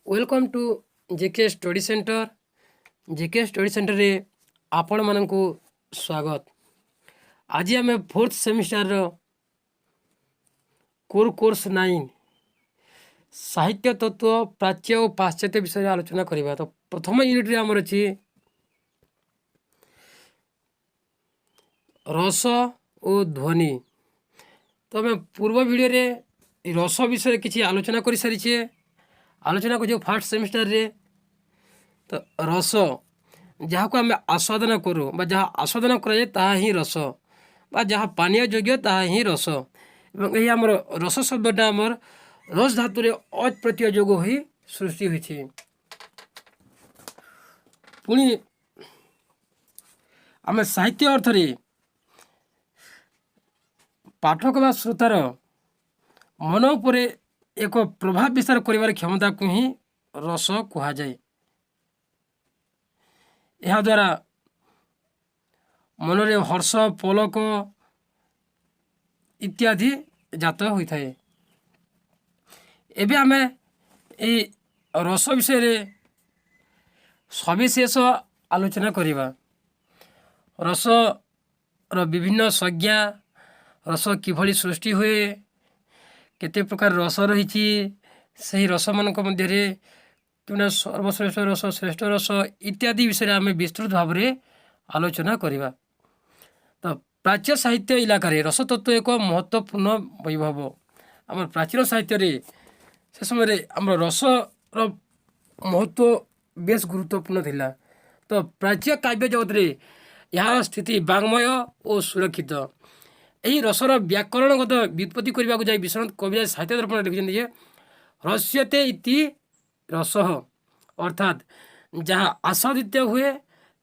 Welcome to JK study centre. JK study centre रे आपण मानकु स्वागत। आज आम फोर्थ सेमिस्टर कोर कोर्स 9 साहित्य तत्व प्राच्य और पाश्चात्य विषय आलोचना करवा। तो प्रथम यूनिट रे आमर अछि रस और ध्वनि। तो आम पूर्व वीडियो रे रस विषय किसी आलोचना कर सारी आलोचना कर फास्ट सेमिस्टर रे। तो रस जहाँ को आम आस्वादन करूँ जहाँ आस्वादन कराए ताहा ही रस जहाँ पानीय योग्य ताहा ही रस। एवं यही आमर रस शब्दटा आमर रस धातु अच प्रत्यय जोग हो सृष्टि होती। पुणी आम साहित्य अर्थ रे पाठक बा श्रोतार मन उपर एक प्रभाव विस्तार कर क्षमता को ही रस कह जाए। यह द्वारा मनरे हर्ष पलक इत्यादि जात होता है। एबे आमे ए रस विषय रे सविशेष आलोचना करिबा। रस रो विभिन्न संज्ञा, रस किभली सृष्टि हुए, केते प्रकार रस रही, सही रस मानक मध्य रे कि सर्वश्रेष्ठ रस, श्रेष्ठ रस इत्यादि विषय आम विस्तृत भाव में आलोचना करवा। तो प्राच्य साहित्य इलाका रस तत्व एक महत्वपूर्ण वैभव। आम प्राचीन साहित्य रे से समय आम रस महत्व बेस गुरुत्वपूर्ण थिला। तो प्राच्य काव्य जगत रे यार स्थिति वाङ्मय और सुरक्षित। यही रसर व्याकरणगत व्युत्पत्ति करने को जाए विश्वनाथ कविराज साहित्य दर्पण लिखिं रस्यते इति रस, अर्थात जहाँ आस्वादित हुए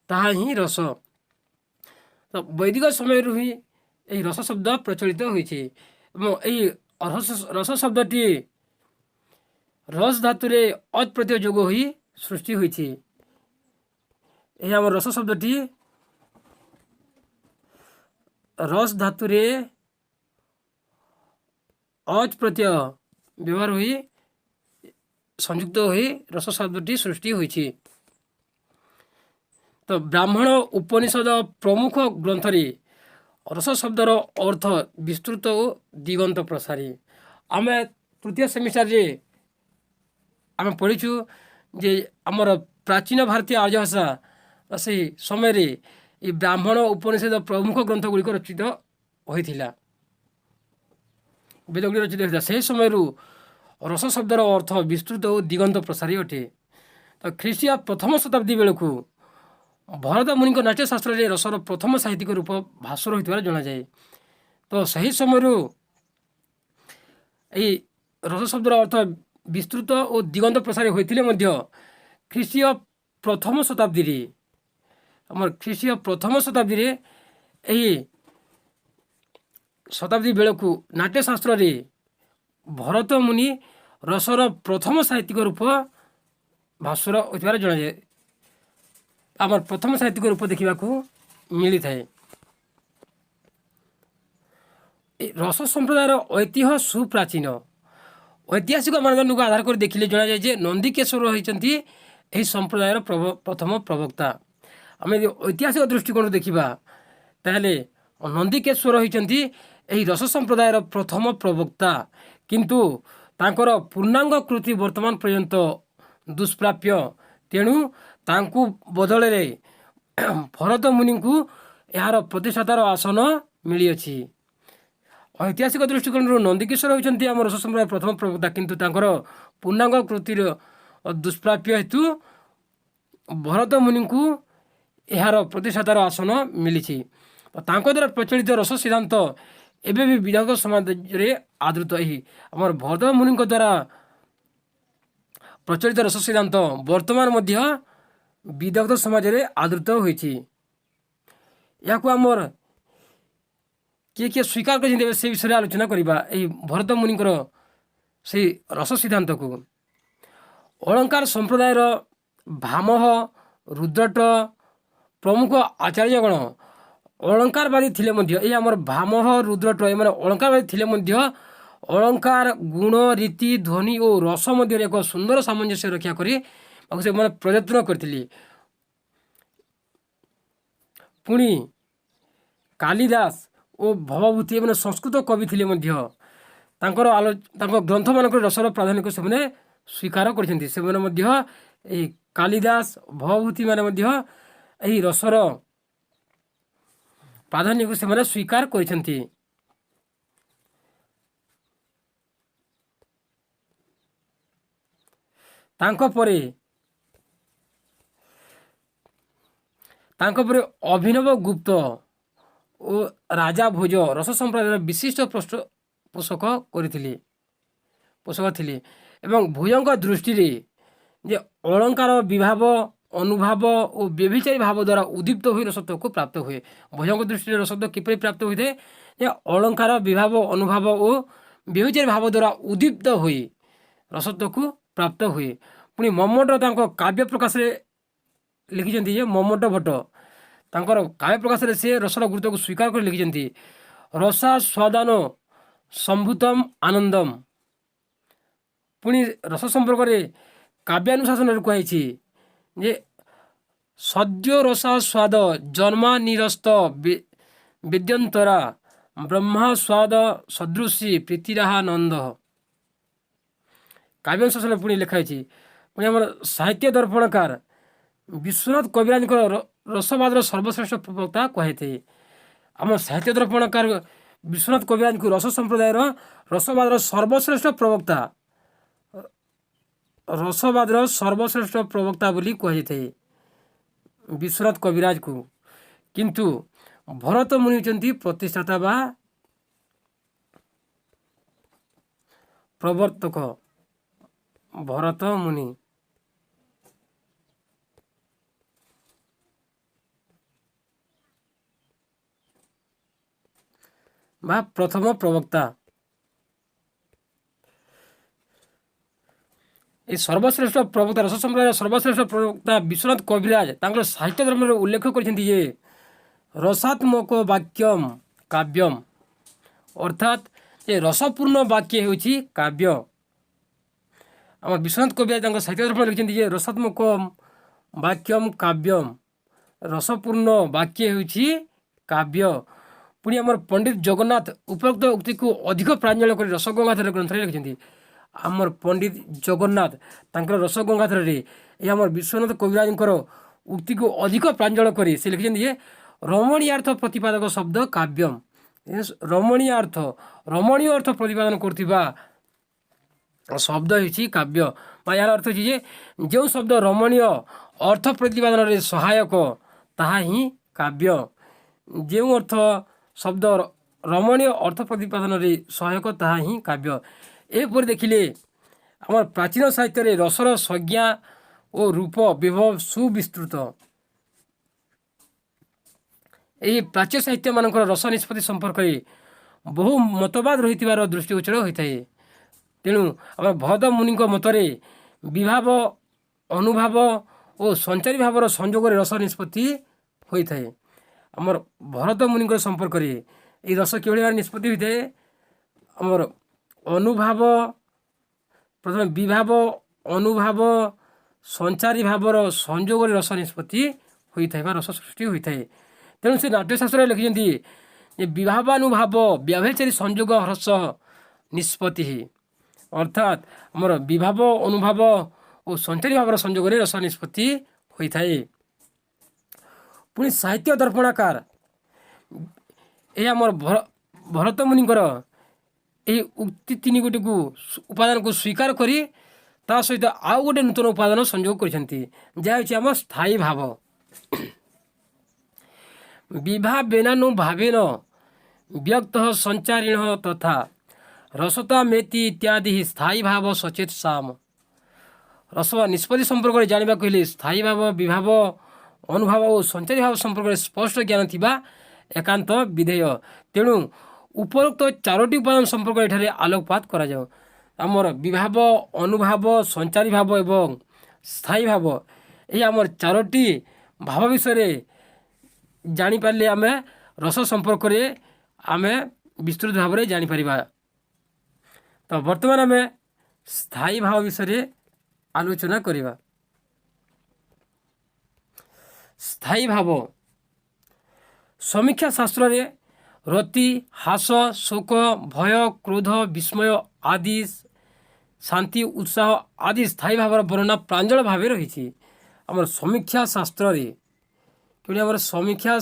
ताहा ही रस। तो वैदिक समय ही यही रस शब्द प्रचलित होइछि। रस शब्दटी रस धातुरे अच प्रत्यय जोग हो सृष्टि होइछि। यही आम रस शब्दटी रस धातुरे अच प्रत्यय व्यवहार हुई संयुक्त हो रस शब्दटी सृष्टि होइछि। तो ब्राह्मण उपनिषद प्रमुख ग्रंथ रे रस शब्दर अर्थ विस्तृत और दिगंत प्रसारी। आम तृतीय सेमिस्टर रे आम पढ़ीचु जे आमर प्राचीन भारतीय आर्य भाषा से समय रे ये ब्राह्मण उपनिषद प्रमुख ग्रंथ गुड़िक रचित होइथिला, वेद गुड़ी रचित होता। से समय रस शब्दर अर्थ विस्तृत और दिगंत प्रसारी अटे। तो ख्रीष्टीय प्रथम शताब्दी बेलू भरत मुनि नाट्यशास्त्र में रसर प्रथम साहित्यिक रूप भास्वर होता जना जाए। तो सही समय रस शब्दर अर्थ विस्तृत और दिगंत प्रसारी होते ख्रीष्टीय प्रथम शताब्दी आम ख्रीष्टीय प्रथम शताब्दी यही शताब्दी बेलू नाट्यशास्त्र में भरत मुनि रसर प्रथम साहित्यिक रूप भास्वर होता जना जाए। आम प्रथम साहित्यिक रूप देखा मिली थाए। रस संप्रदायर ऐतिह्य सुप्राचीन। ऐतिहासिक मानदंड को आधार कर देखिले जना जाए जे नंदीकेश्वर होती यही संप्रदायर प्रथम प्रवक्ता। आम ऐतिहासिक दृष्टिकोण देखा ताहले नंदीकेश्वर होती यही रस संप्रदायर प्रथम प्रवक्ता, किंतु तांकर पूर्णांग कृति वर्तमान पर्यंत दुष्प्राप्य। तेणु तांकु बदल भरत मुनि को यार प्रतिष्ठातार आसन मिली अछि। ऐतिहासिक दृष्टिकोण नंदीकेश्वर होती आम रस संप्रदाय प्रथम प्रवक्ता, किंतु तांकर पूर्णांग कृतिर दुष्प्राप्य हेतु भरत मुनि को यार प्रतिष्ठातार आसन मिली। द्वारा प्रचलित रस सिद्धांत एवं भी विधायक समाज रे आदृत। ही आम भरत मुनि द्वारा प्रचलित रस सिद्धांत वर्तमान मध्य विदग्ध समाज रे आदृत होइछि। या आमर किए किए स्वीकार कर से विषय आलोचना करवा। यही भरत मुनि से रस सिद्धांत को अलंकार संप्रदायर भामह रुद्रट प्रमुख आचार्यगण अलंकारवादी थिले मध्य। यही आमर भामह रुद्रट एम अलंकारवादी थिले मध्य अलंकार गुण रीति ध्वनि और रस मध्य एक सुंदर सामंजस्य रक्षा करी से प्रयत्न करथिले। पुणी कालिदास और भवभूति मैंने संस्कृत कवि थिले मध्य ग्रंथ मानक रसर प्राधान्य को से स्वीकार करछन्ति। से कालिदास भवभूति माने रसर प्राधान्य को से स्वीकार करछन्ति। तांको परे अभिनव गुप्त और राजा भोज रस संप्रदायर विशिष्ट पोषक करथिले पोषक थिले एवं भोजों दृष्टि जे अलंकार विभाव अनुभाव और व्यभिचारी भाव द्वारा उद्दीप्त हुई रसत्व को प्राप्त हुए। भोजों दृष्टि रसत्व किपरि प्राप्त होते जे अलंकार विभाव अनुभाव और व्यभिचारी भाव द्वारा उद्दीप्त हुई रसत्व को प्राप्त हुए। पुणी मम्मट काव्य प्रकाश लिखिं मम्मट भट्ट तांकर काव्य प्रकाश से रसर गुरुत्व को स्वीकार कर लिखिं रसा स्वादान संभूतम आनंदम। पुणी रस संपर्क में काव्यानुशासन कहुई जे सद्य रसा स्वाद जन्मा निरस्त वेद्यंतरा ब्रह्मा स्वाद सदृशी प्रीतिराहानंद। काव्यानुशासन पुणी लिखाई। पुणी आम साहित्य दर्पणकार विश्वनाथ कविराज रसवादर सर्वश्रेष्ठ प्रवक्ता कहे थे। आम साहित्य दर्पणकार विश्वनाथ कविराज को रस संप्रदायर रसवादर सर्वश्रेष्ठ प्रवक्ता बोली कहे थे विश्वनाथ कविराज को। किंतु भरत मुनि होती प्रतिष्ठाता बा प्रवर्तक भरत मुनि। प्रथम प्रवक्ता ये सर्वश्रेष्ठ प्रवक्ता रस संप्रदाय सर्वश्रेष्ठ प्रवक्ता विश्वनाथ कविराज साहित्य धर्म उल्लेख कर रसात्मक वाक्यम काव्यम अर्थात ये रसपूर्ण वाक्य होछि काव्य। आम विश्वनाथ कविराज साहित्य धर्म लिखिं रसात्मक वाक्यम काव्यम रसपूर्ण वाक्य होछि काव्य। पुणी आम पंडित जगन्नाथ उपरोक्त उक्ति को अधिक प्रांजल कर रसगंगाधर ग्रंथ लिखिं। आमर पंडित जगन्नाथ रसगंगाधर आम विश्वनाथ कविराज उक्ति को अधिक प्रांजल कर लिखिं रमणीयार्थ प्रतिपादक शब्द काव्यम। रमणीय अर्थ प्रतिपादन करथिबा शब्द होछि काव्य। यार अर्थ होछि जो शब्द रमणीय अर्थ प्रतिपादन रे सहायक ताहा ही काव्य। जो अर्थ शब्द रमणीय अर्थ प्रतिपादन रे सहायक ताहा ही काव्य। एपर देखिले आम प्राचीन साहित्य रे रसर संज्ञा और रूप विभव सुविस्तृत। यही प्राच्य साहित्य मानक रस निष्पत्ति संपर्क में बहु मतवाद रही दृष्टिगोचर होता है। तेणु आम भरत मुनि मतरे विभाव अनुभाव और संचारी भावर संयोग रस निष्पत्ति होता है। आमर भरत मुनि संपर्क में ये रस कि निष्पत्ति होता है। आमर अनुभाव प्रथम विभाव अनुभाव संचारी भावर संयोग रस निष्पत्ति होता है रस सृष्टि होता है। तेणु से नाट्यशास्त्र लिखिं विभावानुभाव व्यभिचारी संयोग ह्रस निष्पत्ति अर्थात आमर विभाव अनुभाव और संचारी भावर संयोग रस निष्पत्ति होता है। पुणी साहित्य दर्पणाकार ये आमर भरत मुनिकर यही उक्ति तीन गोटी को उपादान को स्वीकार करी ता सहित आउ गोटे नूतन उपादान संयोग करछन्ति जहाँ आम स्थायी भाव। विभावेनानु भावेन व्यक्त संचारिण तथा रसता मेति इत्यादि स्थायी भाव सचेत साम। रस निष्पत्ति संपर्क में जाना कहले स्थायी भाव विभाव अनुभाव और संचारी भाव संपर्क में स्पष्ट ज्ञान थिबा एकांत विधेय। तेणु उपरोक्त चारोटी उपादान संपर्क एठारे आलोकपात करा जाओ। आमर विभाव अनुभाव संचारी भाव एवं स्थायी भाव ये आमर चारोटी भाव विषय जानी पारले आमे रस संपर्क रे आमे विस्तृत भाव में जानी परिबा। ତ ବର୍ତ୍ତମାନ ଆମେ ସ୍ଥାୟୀ ଭାବ ବିଷୟରେ ଆଲୋଚନା କରିବା। ସ୍ଥାୟୀ ଭାବ ସମୀକ୍ଷା ଶାସ୍ତ୍ରରେ ରତି, ହ୍ରାସ, ଶୋକ, ଭୟ, କ୍ରୋଧ, ବିସ୍ମୟ ଆଦି, ଶାନ୍ତି, ଉତ୍ସାହ ଆଦି ସ୍ଥାୟୀ ଭାବର ବର୍ଣ୍ଣନା ପ୍ରାଞ୍ଜଳ ଭାବେ ରହିଛି। ଆମର ସମୀକ୍ଷା ଶାସ୍ତ୍ରରେ ଆମର ସମୀକ୍ଷା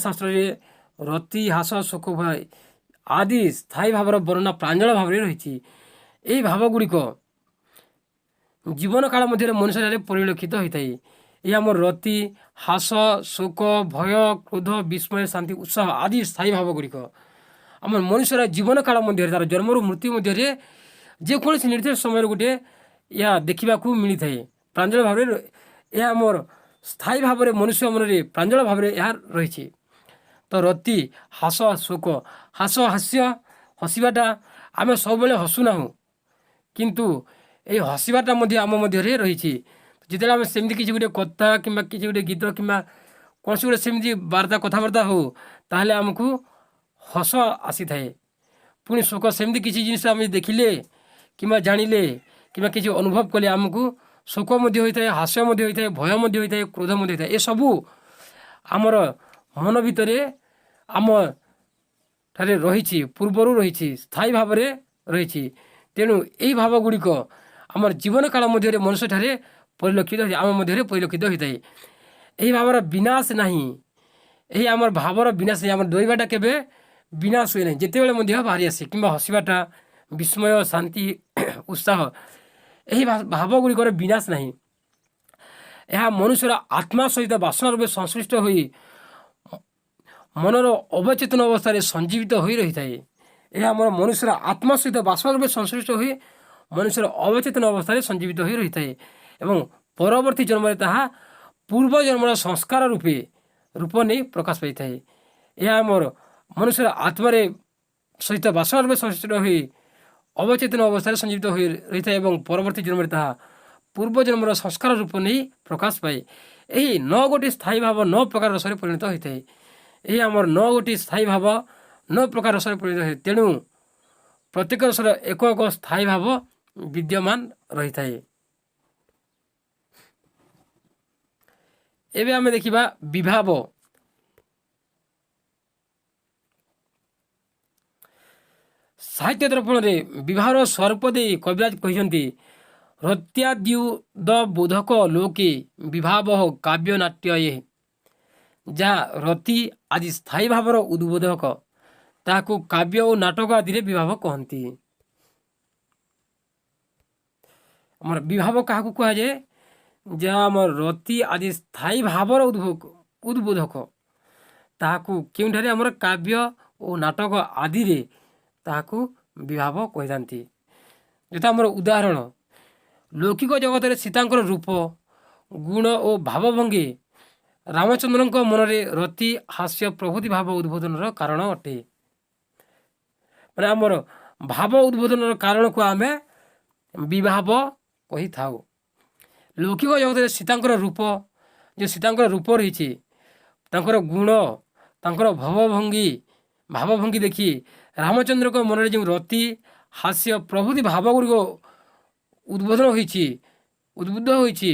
ଶାସ୍ତ୍ରରେ ରତି, ହ୍ରାସ, ଶୋକ, ଭୟ ଆଦି ସ୍ଥାୟୀ ଭାବର ବର୍ଣ୍ଣନା ପ୍ରାଞ୍ଜଳ ଭାବରେ ରହିଛି। ଏହି ଭାବ ଗୁଡ଼ିକ ଜୀବନ କାଳ ମଧ୍ୟରେ ମନୁଷ୍ୟଠାରେ ପରିଲକ୍ଷିତ ହୋଇଥାଏ। ଏହା ଆମର ରତି, ହ୍ରାସ, ଶୋକ, ଭୟ, କ୍ରୋଧ, ବିସ୍ମୟ, ଶାନ୍ତି, ଉତ୍ସାହ ଆଦି ସ୍ଥାୟୀ ଭାବ ଗୁଡ଼ିକ ଆମର ମନୁଷ୍ୟର ଜୀବନ କାଳ ମଧ୍ୟରେ ତାର ଜନ୍ମରୁ ମୃତ୍ୟୁ ମଧ୍ୟରେ ଯେକୌଣସି ନିର୍ଦ୍ଦିଷ୍ଟ ସମୟରେ ଗୋଟିଏ ଏହା ଦେଖିବାକୁ ମିଳିଥାଏ। ପ୍ରାଞ୍ଜଳ ଭାବରେ ଏହା ଆମର ସ୍ଥାୟୀ ଭାବରେ ମନୁଷ୍ୟ ମନରେ ପ୍ରାଞ୍ଜଳ ଭାବରେ ଏହା ରହିଛି। ତ ରତି, ହ୍ରାସ, ଶୋକ, ହାସ୍ୟ ହସିବାଟା ଆମେ ସବୁବେଳେ ହସୁନାହୁଁ, କିନ୍ତୁ ଏହି ହସିବାଟା ମଧ୍ୟ ଆମ ମଧ୍ୟରେ ରହିଛି। ଯେତେବେଳେ ଆମେ ସେମିତି କିଛି ଗୋଟେ କଥା କିମ୍ବା କିଛି ଗୋଟେ ଗୀତ କିମ୍ବା କୌଣସି ଗୋଟେ ସେମିତି କଥାବାର୍ତ୍ତା ହେଉ, ତାହେଲେ ଆମକୁ ହସ ଆସିଥାଏ। ପୁଣି ଶୋକ ସେମିତି କିଛି ଜିନିଷ ଆମେ ଦେଖିଲେ କିମ୍ବା ଜାଣିଲେ କିମ୍ବା କିଛି ଅନୁଭବ କଲେ ଆମକୁ ଶୋକ ମଧ୍ୟ ହୋଇଥାଏ, ହାସ୍ୟ ମଧ୍ୟ ହୋଇଥାଏ, ଭୟ ମଧ୍ୟ ହୋଇଥାଏ, କ୍ରୋଧ ମଧ୍ୟ ହୋଇଥାଏ। ଏସବୁ ଆମର ମନ ଭିତରେ ଆମ ଠାରେ ରହିଛି, ପୂର୍ବରୁ ରହିଛି, ସ୍ଥାୟୀ ଭାବରେ ରହିଛି। ତେଣୁ ଏହି ଭାବ ଗୁଡ଼ିକ ଆମର ଜୀବନ କାଳ ମଧ୍ୟରେ ମନୁଷ୍ୟଠାରେ ପରିଲକ୍ଷିତ ହୋଇଥାଏ, ଆମ ମଧ୍ୟରେ ପରିଲକ୍ଷିତ ହୋଇଥାଏ। ଏହି ଭାବର ବିନାଶ ନାହିଁ। ଏହି ଆମର ଭାବର ବିନାଶ ନାହିଁ। ଆମର ଡରିବାଟା କେବେ ବିନାଶ ହୁଏ ନାହିଁ, ଯେତେବେଳେ ମଧ୍ୟ ବାହାରି ଆସେ, କିମ୍ବା ହସିବାଟା, ବିସ୍ମୟ, ଶାନ୍ତି, ଉତ୍ସାହ ଏହି ଭାବ ଗୁଡ଼ିକର ବିନାଶ ନାହିଁ। ଏହା ମନୁଷ୍ୟର ଆତ୍ମା ସହିତ ବାସନା ରୂପେ ସଂଶ୍ଳିଷ୍ଟ ହୋଇ ମନର ଅବଚେତନ ଅବସ୍ଥାରେ ସଞ୍ଜୀବିତ ହୋଇ ରହିଥାଏ। ଏହା ଆମର ମନୁଷ୍ୟର ଆତ୍ମା ସହିତ ବାସନା ରୂପେ ସଂଶ୍ଳିଷ୍ଟ ହୋଇ ମନୁଷ୍ୟର ଅବଚେତନ ଅବସ୍ଥାରେ ସଞ୍ଜୀବିତ ହୋଇ ରହିଥାଏ ଏବଂ ପରବର୍ତ୍ତୀ ଜନ୍ମରେ ତାହା ପୂର୍ବ ଜନ୍ମର ସଂସ୍କାର ରୂପ ନେଇ ପ୍ରକାଶ ପାଇଥାଏ। ଏହା ଆମର ମନୁଷ୍ୟର ଆତ୍ମାରେ ସହିତ ବାସନା ରୂପେ ସଂଶ୍ଳିଷ୍ଟ ହୋଇ ଅବଚେତନ ଅବସ୍ଥାରେ ସଞ୍ଜୀବିତ ହୋଇ ରହିଥାଏ ଏବଂ ପରବର୍ତ୍ତୀ ଜନ୍ମରେ ତାହା ପୂର୍ବ ଜନ୍ମର ସଂସ୍କାର ରୂପ ନେଇ ପ୍ରକାଶ ପାଏ। ଏହି 9 ଗୋଟି ସ୍ଥାୟୀ ଭାବ 9 ପ୍ରକାର ରସରେ ପରିଣତ ହୋଇଥାଏ। ଏହି ଆମର 9 ଗୋଟି ସ୍ଥାୟୀ ଭାବ 9 ପ୍ରକାର ରସରେ ପରିଣତ ହୋଇଥାଏ। ତେଣୁ ପ୍ରତ୍ୟେକ ରସର ଏକ ଏକ ସ୍ଥାୟୀ ଭାବ ବିଦ୍ୟମାନ ରହିଥାଏ। ଏବେ ଆମେ ଦେଖିବା ବିଭାବ। ସାହିତ୍ୟ ଦର୍ପଣରେ ବିବାହର ସ୍ୱରୂପ ଦେଇ କବିରାଜ କହିଛନ୍ତି, ରତ୍ୟାଦ୍ୟୁଦ ବୋଧକ ଲୋକେ ବିଭାବ କାବ୍ୟ ନାଟ୍ୟ। ଯାହା ରତି ଆଦି ସ୍ଥାୟୀ ଭାବର ଉଦ୍ବୋଧକ, ତାହାକୁ କାବ୍ୟ ଓ ନାଟକ ଆଦିରେ ବିଭାବ କହନ୍ତି। ଆମର ବିଭାବ କାହାକୁ କୁହାଯାଏ? ଯାହା ଆମର ରତି ଆଦି ସ୍ଥାୟୀ ଭାବର ଉଦ୍ବୋଧକ, ତାହାକୁ କେଉଁଠାରେ ଆମର କାବ୍ୟ ଓ ନାଟକ ଆଦିରେ ତାହାକୁ ବିଭାବ କହିଥାନ୍ତି। ଯଥା ଆମର ଉଦାହରଣ, ଲୌକିକ ଜଗତରେ ସୀତାଙ୍କର ରୂପ, ଗୁଣ ଓ ଭାବଭଙ୍ଗୀ ରାମଚନ୍ଦ୍ରଙ୍କ ମନରେ ରତି, ହାସ୍ୟ ପ୍ରଭୃତି ଭାବ ଉଦ୍ବୋଧନର କାରଣ ଅଟେ। ମାନେ ଆମର ଭାବ ଉଦ୍ବୋଧନର କାରଣକୁ ଆମେ ବିଭାବ କହିଥାଉ। ଲୌକିକ ଜଗତରେ ସୀତାଙ୍କର ରୂପ ରହିଛି, ତାଙ୍କର ଗୁଣ, ତାଙ୍କର ଭାବଭଙ୍ଗୀ ଦେଖି ରାମଚନ୍ଦ୍ରଙ୍କ ମନରେ ଯେଉଁ ରତି, ହାସ୍ୟ ପ୍ରଭୃତି ଭାବ ଗୁଡ଼ିକ ଉଦ୍ବୁଦ୍ଧ ହୋଇଛି,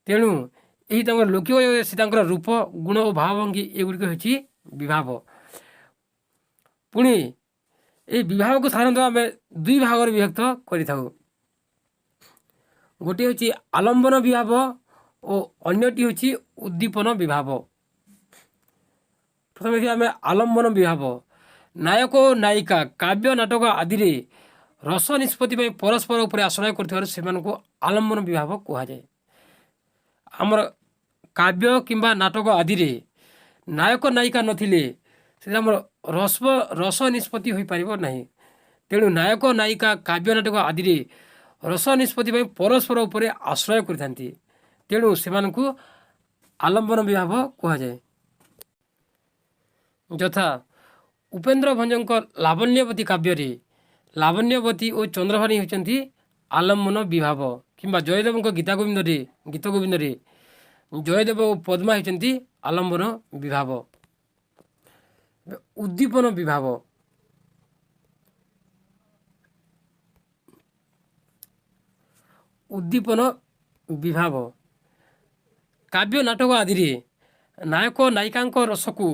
ତେଣୁ ଏହି ତାଙ୍କର ଲୌକିକ ଜଗତରେ ସୀତାଙ୍କର ରୂପ, ଗୁଣ ଓ ଭାବଭଙ୍ଗୀ ଏଗୁଡ଼ିକ ହେଉଛି ବିଭାବ। ପୁଣି ଏହି ବିଭାବକୁ ସାଧାରଣତଃ ଆମେ 2 ଭାଗରେ ବିଭକ୍ତ କରିଥାଉ। ଗୋଟିଏ ହେଉଛି ଆଲମ୍ବନ ବିଭାବ ଓ ଅନ୍ୟଟି ହେଉଛି ଉଦ୍ଦୀପନ ବିଭାବ। ପ୍ରଥମେ ଆମେ ଆଲମ୍ବନ ବିଭାବ। ନାୟକ ଓ ନାୟିକା କାବ୍ୟ ନାଟକ ଆଦିରେ ରସ ନିଷ୍ପତ୍ତି ପାଇଁ ପରସ୍ପର ଉପରେ ଆଶ୍ରୟ କରୁଥିବାରୁ ସେମାନଙ୍କୁ ଆଲମ୍ବନ ବିଭାବ କୁହାଯାଏ। ଆମର କାବ୍ୟ କିମ୍ବା ନାଟକ ଆଦିରେ ନାୟକ ନାୟିକା ନଥିଲେ ସେଥିରେ ଆମର ରସ ନିଷ୍ପତ୍ତି ହୋଇପାରିବ ନାହିଁ। ତେଣୁ ନାୟକ ନାୟିକା କାବ୍ୟ ନାଟକ ଆଦିରେ ରସ ନିଷ୍ପତ୍ତି ପାଇଁ ପରସ୍ପର ଉପରେ ଆଶ୍ରୟ କରିଥାନ୍ତି, ତେଣୁ ସେମାନଙ୍କୁ ଆଲମ୍ବନ ବିଭାବ କୁହାଯାଏ। ଯଥା ଉପେନ୍ଦ୍ର ଭଞ୍ଜଙ୍କ ଲାବଣ୍ୟବତୀ କାବ୍ୟରେ ଲାବଣ୍ୟବତୀ ଓ ଚନ୍ଦ୍ରଭାନୀ ହେଉଛନ୍ତି ଆଲମ୍ବନ ବିଭାବ, କିମ୍ବା ଜୟଦେବଙ୍କ ଗୀତ ଗୋବିନ୍ଦରେ ଜୟଦେବ ଓ ପଦ୍ମା ହେଉଛନ୍ତି ଆଲମ୍ବନ ବିଭାବ। ଉଦ୍ଦୀପନ ବିଭାବ। ଉଦ୍ଦୀପନ ବିଭାବ କାବ୍ୟ ନାଟକ ଆଦିରେ ନାୟକ ନାୟିକାଙ୍କ ରସକୁ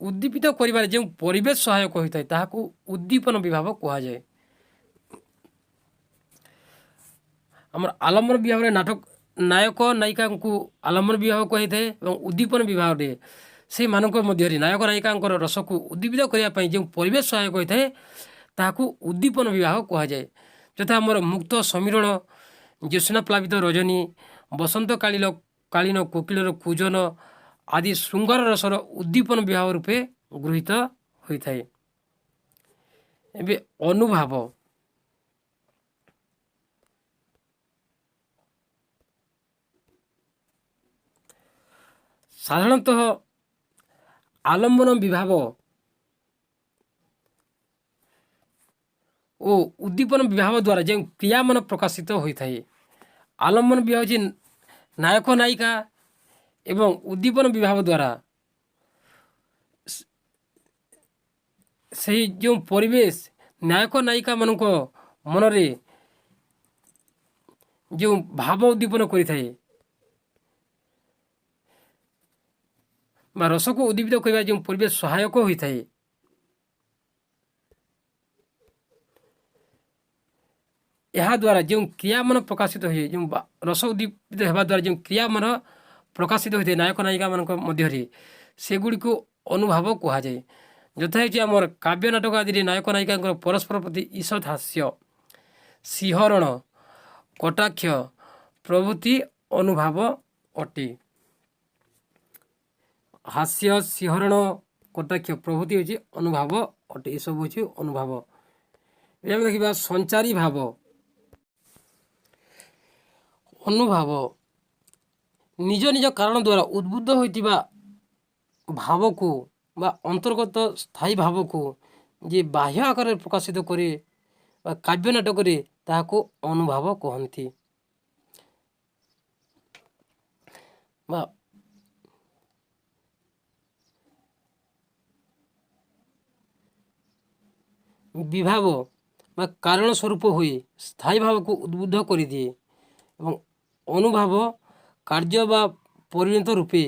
ଉଦ୍ଦୀପିତ କରିବାରେ ଯେଉଁ ପରିବେଶ ସହାୟକ ହୋଇଥାଏ ତାହାକୁ ଉଦ୍ଦୀପନ ବିଭାବ କୁହାଯାଏ। ଆମର ଆଲମ୍ବନ ବିଭାଗରେ ନାୟକ ନାୟିକାଙ୍କୁ ଆଲମ୍ବନ ବିଭାଗ କୁହାଯାଇଥାଏ ଏବଂ ଉଦ୍ଦୀପନ ବିଭାଗରେ ସେମାନଙ୍କ ମଧ୍ୟରେ ନାୟକ ନାୟିକାଙ୍କର ରସକୁ ଉଦ୍ଦୀପିତ କରିବା ପାଇଁ ଯେଉଁ ପରିବେଶ ସହାୟକ ହୋଇଥାଏ ତାହାକୁ ଉଦ୍ଦୀପନ ବିଭାଗ କୁହାଯାଏ। ଯଥା ଆମର ମୁକ୍ତ ସମୀରଣ, ଜ୍ୟୋତ୍ସ୍ନା ପ୍ଲାବିତ ରଜନୀ, ବସନ୍ତ କାଳୀନ କୋକିଳର କୂଜନ ଆଦି ଶୃଙ୍ଗାର ରସର ଉଦ୍ଦୀପନ ବିଭାଗ ରୂପେ ଗୃହୀତ ହୋଇଥାଏ। ଏବେ ଅନୁଭାବ। ସାଧାରଣତଃ ଆଲମ୍ବନ ବିଭାବ ଓ ଉଦ୍ଦୀପନ ବିଭାଗ ଦ୍ୱାରା ଯେଉଁ କ୍ରିୟାମାନ ପ୍ରକାଶିତ ହୋଇଥାଏ। ଆଲମ୍ବନ ବିଭାଗ ହେଉଛି ନାୟକ ନାୟିକା ଏବଂ ଉଦ୍ଦୀପନ ବିଭାଗ ଦ୍ୱାରା ସେହି ଯେଉଁ ପରିବେଶ ନାୟକ ନାୟିକାମାନଙ୍କ ମନରେ ଯେଉଁ ଭାବ ଉଦ୍ଦୀପନ କରିଥାଏ ବା ରସକୁ ଉଦ୍ଦୀପିତ କରିବା ଯେଉଁ ପରିବେଶ ସହାୟକ ହୋଇଥାଏ ଏହାଦ୍ୱାରା ଯେଉଁ କ୍ରିୟାମାନ ପ୍ରକାଶିତ ହୁଏ, ଯେଉଁ ରସ ଉଦ୍ଦୀପିତ ହେବା ଦ୍ୱାରା ଯେଉଁ କ୍ରିୟାମାନ ପ୍ରକାଶିତ ହୋଇଥାଏ ନାୟକ ନାୟିକାମାନଙ୍କ ମଧ୍ୟରେ ସେଗୁଡ଼ିକୁ ଅନୁଭାବ କୁହାଯାଏ। ଯଥା ହେଉଛି ଆମର କାବ୍ୟ ନାଟକ ଆଦିରେ ନାୟକ ନାୟିକାଙ୍କର ପରସ୍ପର ପ୍ରତି ଈଷତ୍ ହାସ୍ୟ, ଶିହରଣ, କଟାକ୍ଷ ପ୍ରଭୃତି ଅନୁଭାବ ଅଟେ। ହାସ୍ୟ, ଶିହରଣ, କଟାକ୍ଷ ପ୍ରଭୃତି ହେଉଛି ଅନୁଭାବ ଅଟେ। ଏସବୁ ହେଉଛି ଅନୁଭାବ। ଏବେ ଆମେ ଦେଖିବା ସଞ୍ଚାରୀ ଭାବ। ଅନୁଭାବ ନିଜ ନିଜ କାରଣ ଦ୍ୱାରା ଉଦ୍ବୁଦ୍ଧ ହୋଇଥିବା ଭାବକୁ ବା ଅନ୍ତର୍ଗତ ସ୍ଥାୟୀ ଭାବକୁ ଯିଏ ବାହ୍ୟ ଆକାରରେ ପ୍ରକାଶିତ କରେ ବା କାବ୍ୟ ନାଟକରେ ତାହାକୁ ଅନୁଭାବ କହନ୍ତି। ବା ବିଭାବ ବା କାରଣ ସ୍ୱରୂପ ହୋଇ ସ୍ଥାୟୀ ଭାବକୁ ଉଦ୍ବୁଦ୍ଧ କରିଦିଏ ଏବଂ ଅନୁଭାବ କାର୍ଯ୍ୟ ବା ପରିଣତ ରୂପେ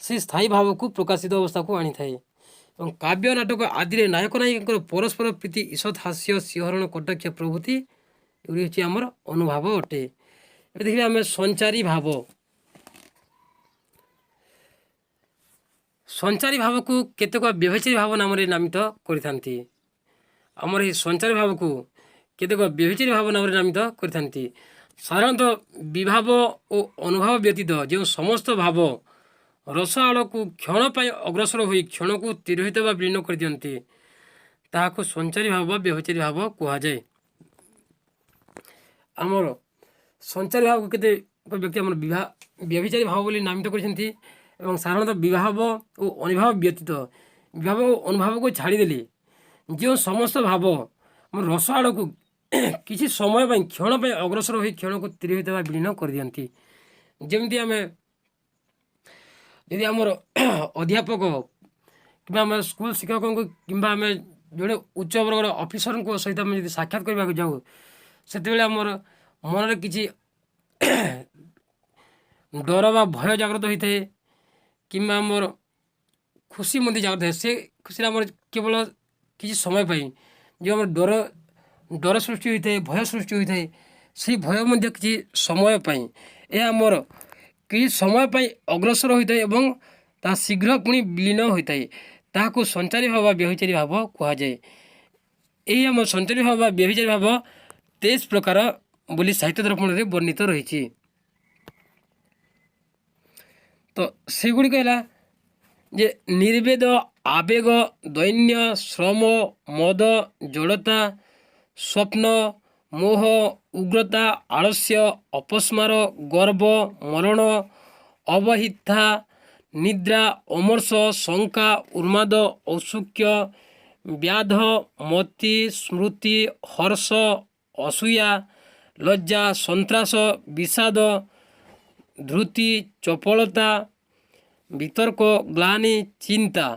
ସେ ସ୍ଥାୟୀ ଭାବକୁ ପ୍ରକାଶିତ ଅବସ୍ଥାକୁ ଆଣିଥାଏ। ଏବଂ କାବ୍ୟ ନାଟକ ଆଦିରେ ନାୟକ ନାୟିକାଙ୍କର ପରସ୍ପର ପ୍ରତି ଈଷତ୍ ହାସ୍ୟ, ଶିହରଣ, କଟାକ୍ଷ ପ୍ରଭୃତି ଏଗୁଡ଼ି ହେଉଛି ଆମର ଅନୁଭାବ ଅଟେ। ଏବେ ଦେଖିବା ଆମେ ସଞ୍ଚାରୀ ଭାବ। ସଞ୍ଚାରୀ ଭାବକୁ କେତେକ ବ୍ୟବଚାରୀ ଭାବ ନାମରେ ନାମିତ କରିଥାନ୍ତି। ଆମର ଏହି ସଞ୍ଚାରୀ ଭାବକୁ କେତେକ ବ୍ୟବଚାରୀ ଭାବ ନାମରେ ନାମିତ କରିଥାନ୍ତି। ସାଧାରଣତଃ ବିଭାବ ଓ ଅନୁଭାବ ବ୍ୟତୀତ ଯେଉଁ ସମସ୍ତ ଭାବ ରସ ଆଡ଼କୁ କ୍ଷଣ ପାଇଁ ଅଗ୍ରସର ହୋଇ କ୍ଷଣକୁ ତିରୋହିତ ବା ବିଳୀନ କରିଦିଅନ୍ତି ତାହାକୁ ସଞ୍ଚାରୀ ଭାବ ବା ବ୍ୟବଚାରୀ ଭାବ କୁହାଯାଏ। ଆମର ସଞ୍ଚାରୀ ଭାବକୁ କେତେକ ବ୍ୟକ୍ତି ଆମର ବ୍ୟବଚାରୀ ଭାବ ବୋଲି ନାମିତ କରିଛନ୍ତି ଏବଂ ସାଧାରଣତଃ ବିଭାବ ଓ ଅନୁଭାବ ବ୍ୟତୀତ ବିଭାବ ଓ ଅନୁଭାବକୁ ଛାଡ଼ିଦେଲେ ଯେଉଁ ସମସ୍ତ ଭାବ ଆମର ରସ ଆଡ଼କୁ କିଛି ସମୟ ପାଇଁ କ୍ଷଣ ପାଇଁ ଅଗ୍ରସର ହୋଇ କ୍ଷଣକୁ ତିରୋହିତ ବା ବିଳୀନ କରିଦିଅନ୍ତି। ଯେମିତି ଆମେ ଯଦି ଆମର ଅଧ୍ୟାପକ କିମ୍ବା ଆମେ ସ୍କୁଲ ଶିକ୍ଷକଙ୍କୁ କିମ୍ବା ଆମେ ଜଣେ ଉଚ୍ଚ ବର୍ଗର ଅଫିସରଙ୍କ ସହିତ ଆମେ ଯଦି ସାକ୍ଷାତ କରିବାକୁ ଯାଉ ସେତେବେଳେ ଆମର ମନରେ କିଛି ଡର ବା ଭୟ ଜାଗ୍ରତ ହୋଇଥାଏ କିମ୍ବା ଆମର ଖୁସି ମଧ୍ୟ ଜାଗ୍ରତ ହୋଇଥାଏ। ସେ ଖୁସିରେ ଆମର କେବଳ କିଛି ସମୟ ପାଇଁ ଯେଉଁ ଆମର ଡର ସୃଷ୍ଟି ହୋଇଥାଏ, ଭୟ ସୃଷ୍ଟି ହୋଇଥାଏ, ସେହି ଭୟ ମଧ୍ୟ କିଛି ସମୟ ପାଇଁ ଏହା ଆମର କିଛି ସମୟ ପାଇଁ ଅଗ୍ରସର ହୋଇଥାଏ ଏବଂ ତାହା ଶୀଘ୍ର ପୁଣି ବିଲୀନ ହୋଇଥାଏ। ତାହାକୁ ସଞ୍ଚାରୀ ଭାବ ବା ବ୍ୟବଚାରୀ ଭାବ କୁହାଯାଏ। ଏହି ଆମ ସଞ୍ଚାରୀ ଭାବ ବା ବ୍ୟବଚାରୀ ଭାବ 23 ପ୍ରକାର ବୋଲି ସାହିତ୍ୟ ଦର୍ପଣରେ ବର୍ଣ୍ଣିତ ରହିଛି। ତ ସେଗୁଡ଼ିକ ହେଲା ଯେ ନିର୍ବେଦ, ଆବେଗ, ଦୈନ୍ୟ, ଶ୍ରମ, ମଦ, ଜଡ଼ତା, ସ୍ୱପ୍ନ, ମୋହ, ଉଗ୍ରତା, ଆଳସ୍ୟ, ଅପସ୍ମାର, ଗର୍ବ, ମରଣ, ଅବହିତା, ନିଦ୍ରା, ଅମର୍ଷ, ଶଙ୍କା, ଉନ୍ମାଦ, ଔତ୍ସୁକ୍ୟ, ବ୍ୟାଧ, ମତି, ସ୍ମୃତି, ହର୍ଷ, ଅସୂୟା, ଲଜ୍ଜା, ସନ୍ତ୍ରାସ, ବିଷାଦ, ଧୃତି, ଚପଳତା, ବିତର୍କ, ଗ୍ଳାନି, ଚିନ୍ତା,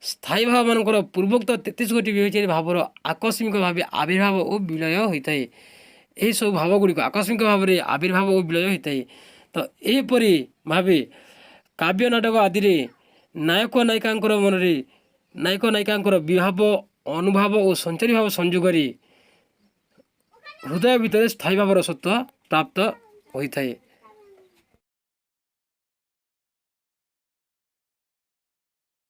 ସ୍ଥାୟୀ ଭାବମାନଙ୍କର ପୂର୍ବୋକ୍ତ 33 ବିବେଚନୀ ଭାବର ଆକସ୍ମିକ ଭାବେ ଆବିର୍ଭାବ ଓ ବିଲୟ ହୋଇଥାଏ। ଏହିସବୁ ଭାବ ଗୁଡ଼ିକ ଆକସ୍ମିକ ଭାବରେ ଆବିର୍ଭାବ ଓ ବିଲୟ ହୋଇଥାଏ। ତ ଏହିପରି ଭାବେ କାବ୍ୟ ନାଟକ ଆଦିରେ ନାୟକ ନାୟିକାଙ୍କର ବିଭାବ ଅନୁଭାବ ଓ ସଞ୍ଚାରୀ ଭାବ ସଂଯୋଗରେ ହୃଦୟ ଭିତରେ ସ୍ଥାୟୀ ଭାବର ସତ୍ତ୍ୱ ପ୍ରାପ୍ତ ହୋଇଥାଏ।